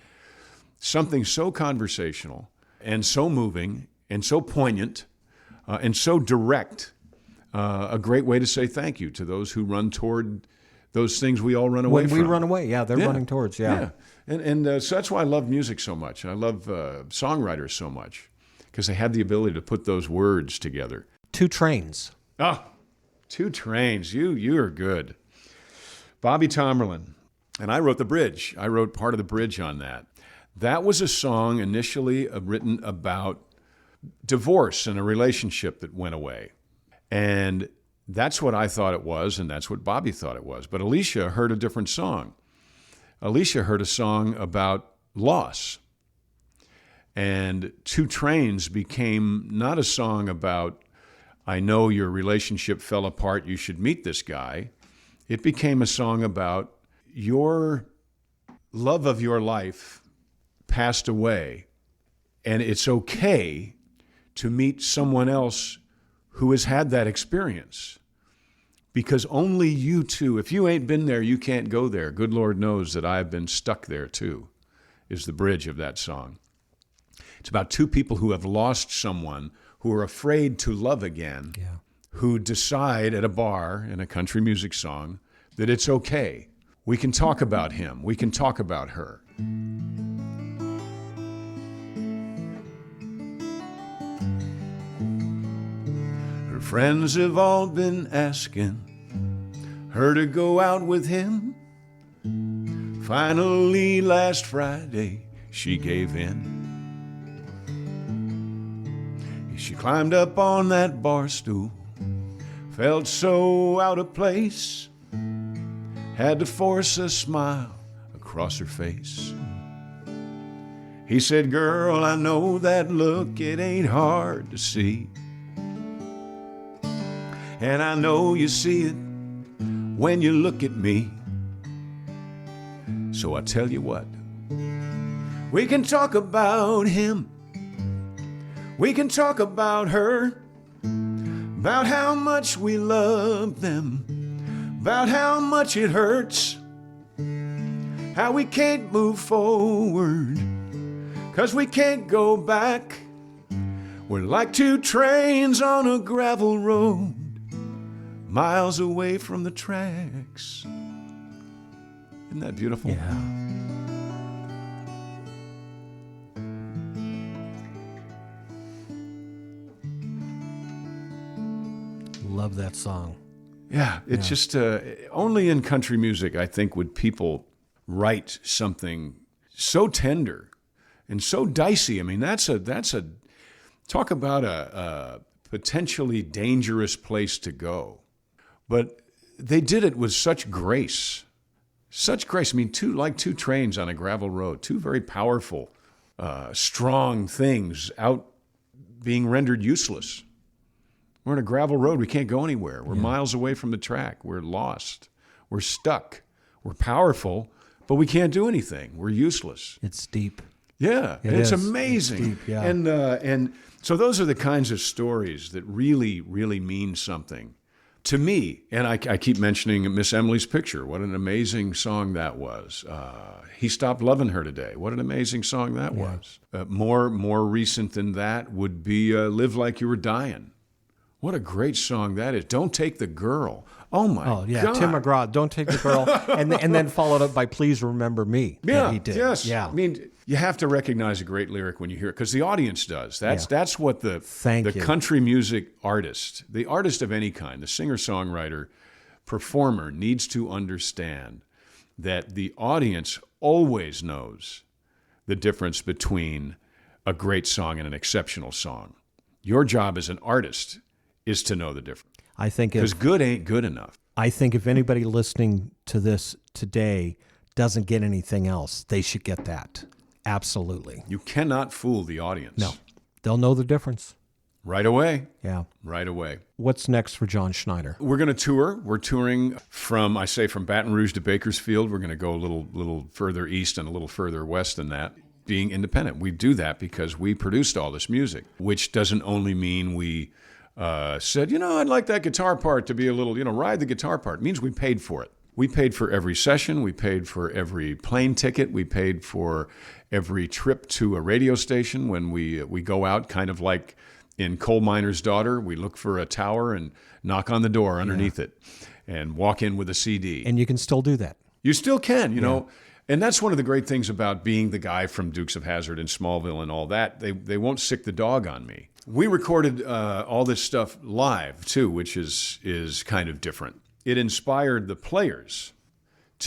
Speaker 6: something so conversational and so moving and so poignant and so direct. A great way to say thank you to those who run toward those things we all run away from.
Speaker 5: When we run away, they're running towards,
Speaker 6: And so that's why I love music so much. And I love songwriters so much because they have the ability to put those words together.
Speaker 5: 2 Trains.
Speaker 6: Oh, 2 Trains. You are good. Bobby Tomerlin. And I wrote the bridge. I wrote part of the bridge on that. That was a song initially written about divorce and a relationship that went away. And that's what I thought it was, and that's what Bobby thought it was. But Alicia heard a different song. Alicia heard a song about loss. And 2 Trains became not a song about, I know your relationship fell apart, you should meet this guy. It became a song about your love of your life passed away, and it's okay to meet someone else who has had that experience. Because only you two, if you ain't been there, you can't go there. Good Lord knows that I've been stuck there too, is the bridge of that song. It's about 2 people who have lost someone, who are afraid to love again, who decide at a bar in a country music song that it's okay. We can talk about him. We can talk about her. Her friends have all been asking her to go out with him. Finally, last Friday, she gave in. She climbed up on that bar stool, felt so out of place, had to force a smile across her face. He said, girl, I know that look, it ain't hard to see. And I know you see it when you look at me. So I tell you what, we can talk about him. We can talk about her, about how much we love them, about how much it hurts, how we can't move forward, 'cause we can't go back. We're like 2 trains on a gravel road, miles away from the tracks. Isn't that beautiful?
Speaker 5: Yeah. Love that song.
Speaker 6: Yeah, it's just only in country music, I think, would people write something so tender and so dicey. I mean, that's a talk about a potentially dangerous place to go. But they did it with such grace. Such grace. I mean, 2 trains on a gravel road, 2 very powerful, strong things out being rendered useless. We're on a gravel road. We can't go anywhere. We're miles away from the track. We're lost. We're stuck. We're powerful, but we can't do anything. We're useless.
Speaker 5: It's deep.
Speaker 6: Yeah, it's amazing.
Speaker 5: It's deep, yeah.
Speaker 6: And so those are the kinds of stories that really, really mean something to me. And I keep mentioning Miss Emily's Picture. What an amazing song that was. He Stopped Loving Her Today. What an amazing song that was. More recent than that would be Live Like You Were Dying. What a great song that is. Don't Take the Girl. Oh, my God.
Speaker 5: Tim McGraw, Don't Take the Girl. and then followed up by Please Remember Me.
Speaker 6: Yeah,
Speaker 5: that he did.
Speaker 6: yes.
Speaker 5: Yeah.
Speaker 6: I mean, you have to recognize a great lyric when you hear it, because the audience does. That's what the country music artist, the artist of any kind, the singer-songwriter, performer needs to understand that the audience always knows the difference between a great song and an exceptional song. Your job as an artist is to know the difference.
Speaker 5: I think
Speaker 6: because good ain't good enough.
Speaker 5: I think if anybody listening to this today doesn't get anything else, they should get that. Absolutely.
Speaker 6: You cannot fool the audience.
Speaker 5: No. They'll know the difference.
Speaker 6: Right away.
Speaker 5: Yeah.
Speaker 6: Right away.
Speaker 5: What's next for John Schneider?
Speaker 6: We're going to tour. We're touring from Baton Rouge to Bakersfield. We're going to go a little further east and a little further west than that. Being independent. We do that because we produced all this music, which doesn't only mean we said, I'd like that guitar part to be a little, ride the guitar part. It means we paid for it. We paid for every session. We paid for every plane ticket. We paid for every trip to a radio station when we go out, kind of like in Coal Miner's Daughter. We look for a tower and knock on the door underneath it and walk in with a CD.
Speaker 5: And you can still do that.
Speaker 6: You still can, you know. And that's one of the great things about being the guy from Dukes of Hazzard and Smallville and all that. They won't sick the dog on me. We recorded all this stuff live, too, which is kind of different. It inspired the players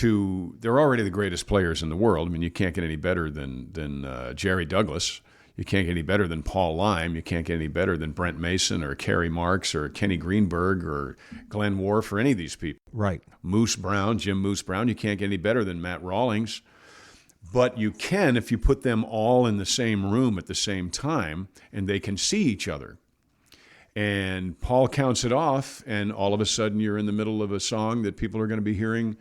Speaker 6: they're already the greatest players in the world. I mean, you can't get any better than Jerry Douglas. You can't get any better than Paul Lime. You can't get any better than Brent Mason or Kerry Marks or Kenny Greenberg or Glenn Worf or any of these people.
Speaker 5: Right.
Speaker 6: Jim Moose Brown. You can't get any better than Matt Rawlings. But you can if you put them all in the same room at the same time and they can see each other. And Paul counts it off, and all of a sudden you're in the middle of a song that people are going to be hearing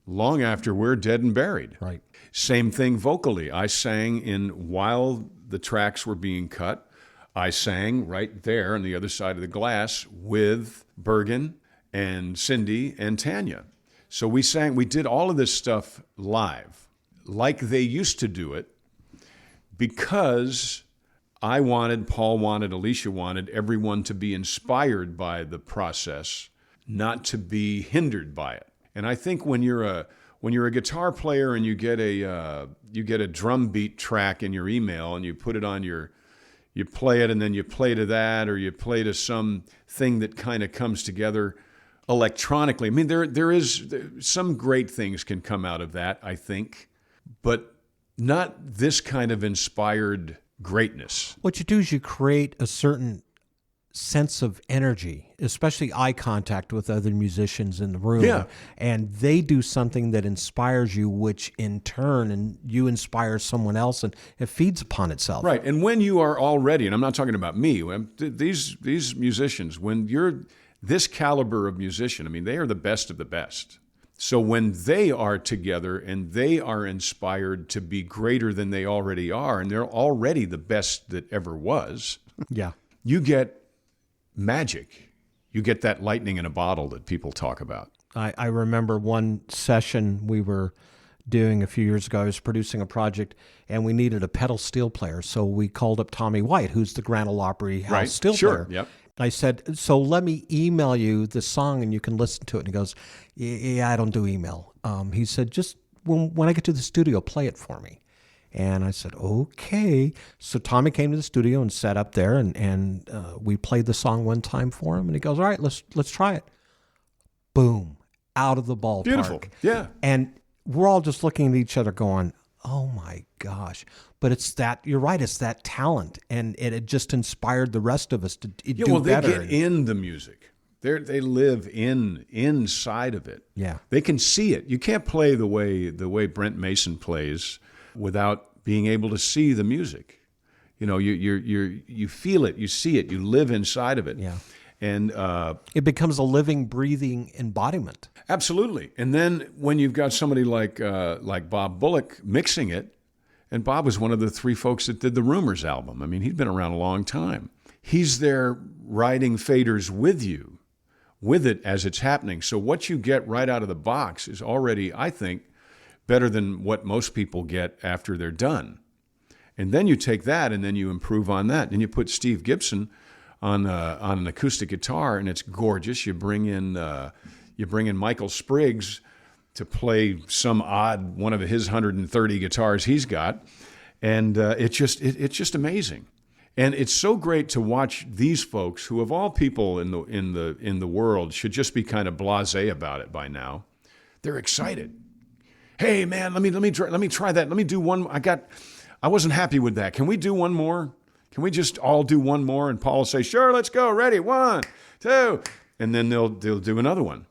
Speaker 6: long after we're dead and buried.
Speaker 5: Right.
Speaker 6: Same thing vocally. I sang while the tracks were being cut, I sang right there on the other side of the glass with Bergen and Cindy and Tanya. So we did all of this stuff live, like they used to do it, because Paul wanted, Alicia wanted everyone to be inspired by the process, not to be hindered by it. And I think when you're a guitar player and you get a drum beat track in your email and you put it on you play it and then you play to that, or you play to some thing that kind of comes together electronically. I mean, there is some great things can come out of that, I think, but not this kind of inspired greatness.
Speaker 5: What you do is you create a certain sense of energy, especially eye contact with other musicians in the room.
Speaker 6: Yeah.
Speaker 5: And they do something that inspires you, which in turn, and you inspire someone else, and it feeds upon itself.
Speaker 6: Right. And when you are already, and I'm not talking about me, these musicians, when you're this caliber of musician, I mean, they are the best of the best. So when they are together and they are inspired to be greater than they already are, and they're already the best that ever was, you get magic. You get that lightning in a bottle that people talk about.
Speaker 5: I remember one session we were doing a few years ago. I was producing a project, and we needed a pedal steel player. So we called up Tommy White, who's the Grand Ole Opry house steel player.
Speaker 6: Yep.
Speaker 5: I said, so let me email you the song and you can listen to it. And he goes, yeah, I don't do email. He said, just when I get to the studio, play it for me. And I said, okay. So Tommy came to the studio and sat up there, and we played the song one time for him. And he goes, all right, let's try it. Boom, out of the ballpark.
Speaker 6: Beautiful, yeah.
Speaker 5: And we're all just looking at each other going, oh my gosh. But it's that, you're right, it's that talent. And it just inspired the rest of us to do better.
Speaker 6: They get in the music. They live inside of it.
Speaker 5: Yeah.
Speaker 6: They can see it. You can't play the way Brent Mason plays without being able to see the music. You know, you feel it, you see it, you live inside of it.
Speaker 5: Yeah.
Speaker 6: And
Speaker 5: it becomes a living, breathing embodiment.
Speaker 6: Absolutely. And then when you've got somebody like Bob Bullock mixing it, and Bob was one of the three folks that did the Rumors album. I mean, he'd been around a long time. He's there riding faders with you, with it as it's happening. So what you get right out of the box is already, I think, better than what most people get after they're done. And then you take that and then you improve on that. And you put Steve Gibson on an acoustic guitar, and it's gorgeous. You bring in Michael Spriggs to play some odd one of his 130 guitars he's got, and it's just amazing. And it's so great to watch these folks, who of all people in the world should just be kind of blasé about it by now. They're excited. Hey man, let me try that. Let me do one. I wasn't happy with that. Can we do one more? Can we just all do one more? And Paul will say, sure, let's go. Ready? 1, 2. And then they'll do another one.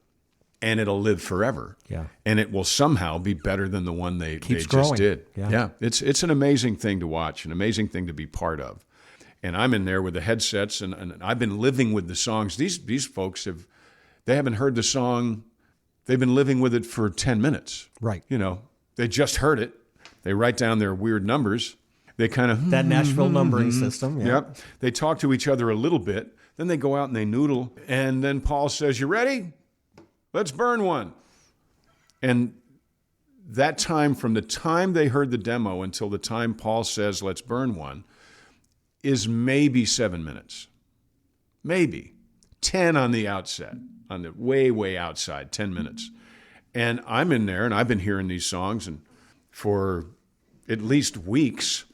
Speaker 6: And it'll live forever.
Speaker 5: Yeah.
Speaker 6: And it will somehow be better than the one they just
Speaker 5: growing.
Speaker 6: did.
Speaker 5: Yeah.
Speaker 6: It's an amazing thing to watch, an amazing thing to be part of. And I'm in there with the headsets, and I've been living with the songs. These folks they haven't heard the song. They've been living with it for 10 minutes.
Speaker 5: Right.
Speaker 6: They just heard it. They write down their weird numbers. They kind of...
Speaker 5: That Nashville numbering system. Yeah.
Speaker 6: Yep. They talk to each other a little bit. Then they go out and they noodle. And then Paul says, you ready? Let's burn one. And that time, from the time they heard the demo until the time Paul says, let's burn one, is maybe 7 minutes. Maybe. 10 on the outset. On the way, way outside, 10 minutes. And I'm in there, and I've been hearing these songs and for at least weeks,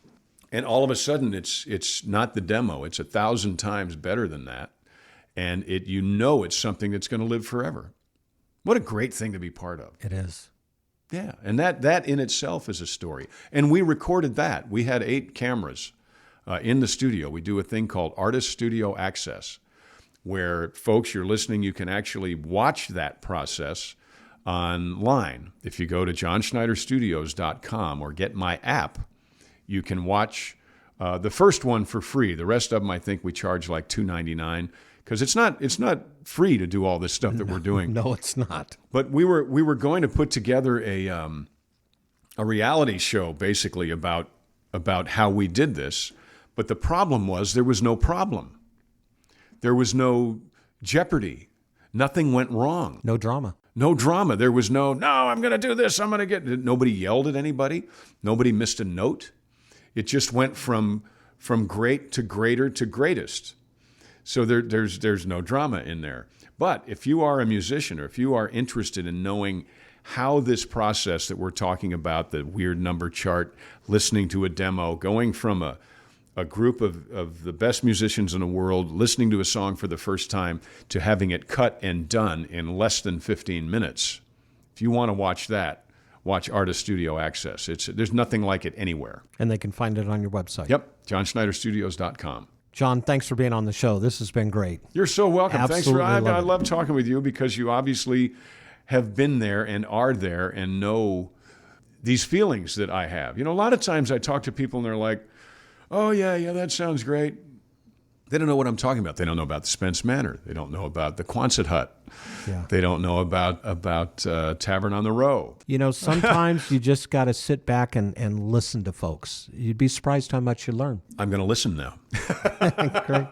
Speaker 6: and all of a sudden it's not the demo. It's 1,000 times better than that. And it's something that's going to live forever. What a great thing to be part of.
Speaker 5: It is.
Speaker 6: Yeah, and that in itself is a story. And we recorded that. We had 8 cameras in the studio. We do a thing called Artist Studio Access, where, folks, you're listening, you can actually watch that process online. If you go to johnschneiderstudios.com or get my app, you can watch the first one for free. The rest of them, I think we charge like $2.99, because it's not free to do all this stuff that we're doing.
Speaker 5: No, it's not.
Speaker 6: But we were going to put together a reality show, basically, about how we did this. But the problem was there was no problem. There was no jeopardy. Nothing went wrong.
Speaker 5: No drama.
Speaker 6: No drama. There was no, I'm going to do this. I'm going to get... Nobody yelled at anybody. Nobody missed a note. It just went from great to greater to greatest. So there's no drama in there. But if you are a musician, or if you are interested in knowing how this process that we're talking about, the weird number chart, listening to a demo, going from a group of the best musicians in the world, listening to a song for the first time, to having it cut and done in less than 15 minutes. If you want to watch that, watch Artist Studio Access. There's nothing like it anywhere.
Speaker 5: And they can find it on your website.
Speaker 6: Yep, johnschneiderstudios.com.
Speaker 5: John, thanks for being on the show. This has been great.
Speaker 6: You're so welcome.
Speaker 5: Absolutely.
Speaker 6: I love talking with you, because you obviously have been there and are there and know these feelings that I have. A lot of times I talk to people and they're like, oh, yeah, that sounds great. They don't know what I'm talking about. They don't know about the Spence Manor. They don't know about the Quonset Hut.
Speaker 5: Yeah.
Speaker 6: They don't know about Tavern on the Row.
Speaker 5: Sometimes you just got to sit back and listen to folks. You'd be surprised how much you learn.
Speaker 6: I'm going to listen now.
Speaker 5: Great.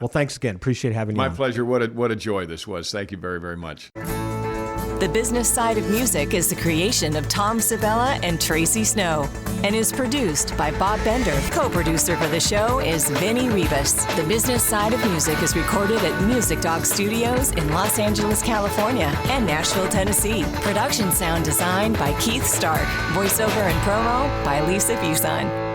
Speaker 5: Well, thanks again. Appreciate having you
Speaker 6: My
Speaker 5: on.
Speaker 6: pleasure. What a joy this was. Thank you very, very much.
Speaker 4: The Business Side of Music is the creation of Tom Sabella and Tracy Snow and is produced by Bob Bender. Co-producer for the show is Vinny Rivas. The Business Side of Music is recorded at Music Dog Studios in Los Angeles, California and Nashville, Tennessee. Production sound designed by Keith Stark. Voiceover and promo by Lisa Fuson.